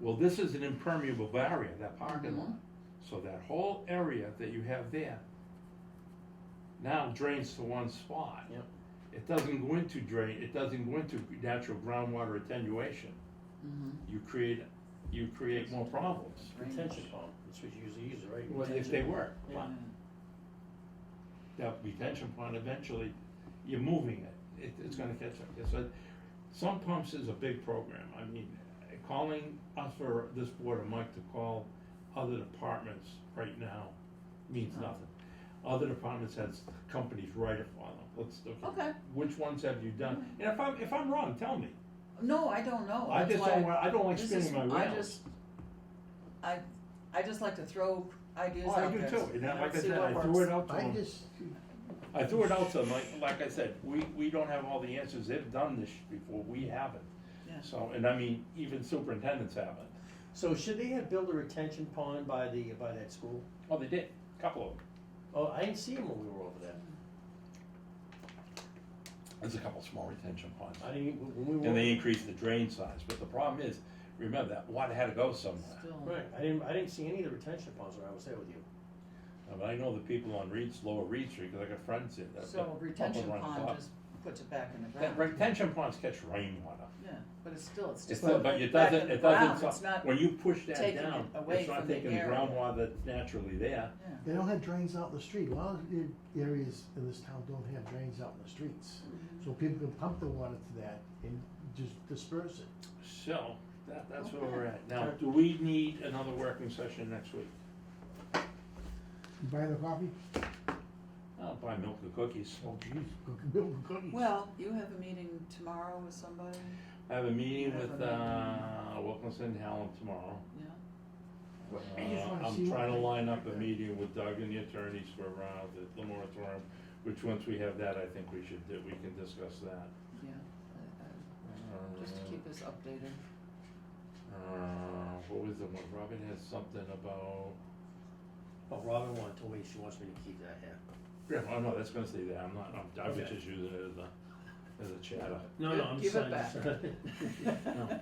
Well, this is an impermeable area, that parking Mhm. lot. So that whole area that you have there now drains to one spot. Yep. It doesn't go into natural groundwater attenuation. Mhm. You create more problems. Retention pond, that's what you usually use, right? Well, if Retention they pond. work, Yeah. fine. That retention pond, eventually, you're moving it, it's gonna catch up. So, some pumps is a big program, I mean, calling us for this board of Mike to call other departments right now means No. nothing. Other departments has companies write it for them, let's, Okay. which ones have you done? And if I'm wrong, tell me. No, I don't know. I That's just why I don't like this spinning is- my I wheels. just, I just like to throw ideas Oh, out I do there. too, and then, like I see said, what I threw works. it out to I them. I threw it out to them, like I said, we don't have all the answers, they've done this before, we haven't. Yeah. So, and I mean, even superintendents haven't. So should they have built a retention pond by that school? Oh, they did, a couple of them. Oh, I didn't see them when we were over there. There's a couple small retention ponds. I didn't, when we were. And they increased the drain size, but the problem is, remember that water had to go somewhere. Still. Right, I didn't see any of the retention ponds when I was there with you. But I know the people on Lower Reed Street, cause I got friends in that. So that retention pump and run pond top. just puts it back in the That ground. retention ponds catch rainwater. Yeah, but it's just. It's not, but it back doesn't, in the it ground. doesn't, It's not, when you push that taking down, it away it's not from the taking the area. groundwater that's naturally there. yeah. They don't have drains out in the street. A lot of the areas in this town don't have drains out in the streets. So people can pump the water to that and just disperse it. So, that's where Okay. we're at. Now, do we need another working session next week? You buying the coffee? I'll buy milk and cookies. Oh, jeez, cooking milk and cookies. Well, you have a meeting tomorrow with somebody, I have a meeting You have with, a Wilkinson Hallam tomorrow. yeah? I just wanna I'm see what trying to they- line up a meeting with Doug and the attorneys for, the moratorium, which once we have that, I think we can discuss that. Yeah, just to keep us updated. What was the one, Robin has something about, Oh, Robin told me she wants me to keep that, yeah. Yeah, oh no, that's gonna stay there, I was Okay. just using it as a chatter. No, no, I'm Give just it saying. No.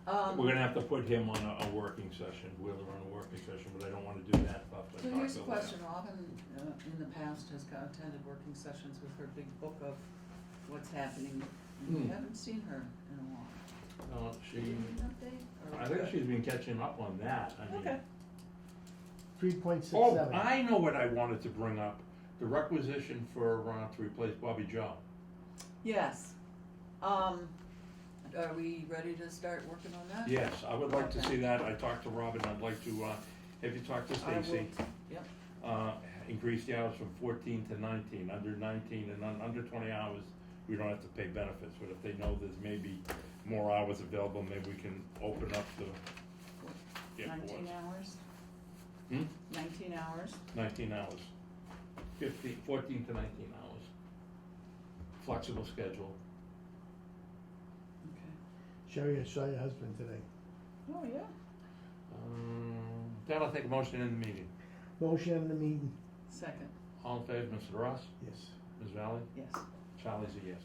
Um, We're gonna have to put him on a working session, Wheeler on a working session, but I don't wanna do that, but. So here's the question, Robin, in the past has attended working sessions with her big book of what's happening. And we Hmm. haven't seen her in a while. No, Do she, you need an update? or- I think she's been catching up on that, I mean. Okay. 3.67. Oh, I know what I wanted to bring up, the requisition for, to replace Bobby Joe. Yes. Are we ready to start working on that? Yes, I would like to Okay. see that, I talked to Robin, I'd like to, have you talked to I will, Stacy? yep. Increase the hours from 14 to 19, under 19 and under 20 hours, we don't have to pay benefits, but if they know there's maybe more hours available, maybe we can open up the, yeah, 19 hours? Hmm? 19 hours? 19 hours. 14 to 19 hours. Flexible schedule. Okay. Sherry, I saw your husband today. Oh, yeah. Then I'll take a motion in the meeting. Motion in the meeting, Second, All in favor, Mr. Ross? yes. Ms. Valley? yes. Charlie's a yes.